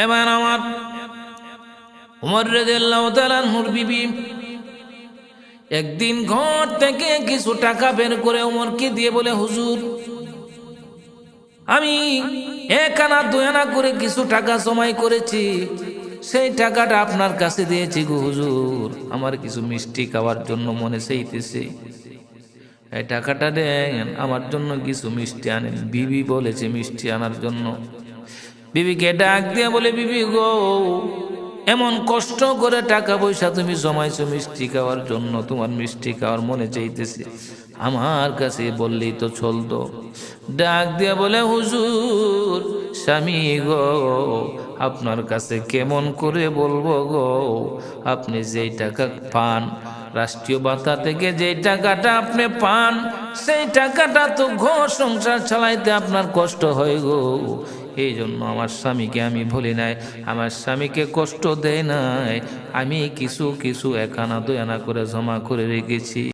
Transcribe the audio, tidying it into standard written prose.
এবার আমার উমর রাদিয়াল্লাহু তাআলা আনহুর বিবি একদিন ঘর থেকে কিছু টাকা বের করে উমরকে দিয়ে বলে, হুজুর, আমি এক আনা দুই আনা করে কিছু টাকা জমাই করেছি, সেই টাকাটা আপনার কাছে দিয়েছি গো হুজুর, আমার কিছু মিষ্টি খাওয়ার জন্য মনে চাইতেছে, এই টাকাটা দেন, আমার জন্য কিছু মিষ্টি আনেন। বিবি বলেছে মিষ্টি আনার জন্য। বিবিকে ডাক দিয়ে বলে, বিবি গো, এমন কষ্ট করে টাকা পয়সা তুমি জমাইছো মিষ্টি খাওয়ার জন্য, তোমার মিষ্টি খাওয়ার মনে চাইতেছে, আমার কাছে বললেই তো চলতো। ডাক দিয়ে বলে, হুজুর স্বামী গো, আপনার কাছে কেমন করে বলবো গো, আপনি যেই টাকা পান রাষ্ট্রীয় ভাতা থেকে, যেই টাকাটা আপনি পান, সেই টাকাটা তো ঘর সংসার চালাইতে আপনার কষ্ট হয় গো। এই জন্য আমার স্বামীকে আমি বলি নাই, আমার স্বামীকে কষ্ট দেয় নাই, আমি কিছু কিছু এক আনা দুই আনা করে জমা করে রেখেছি।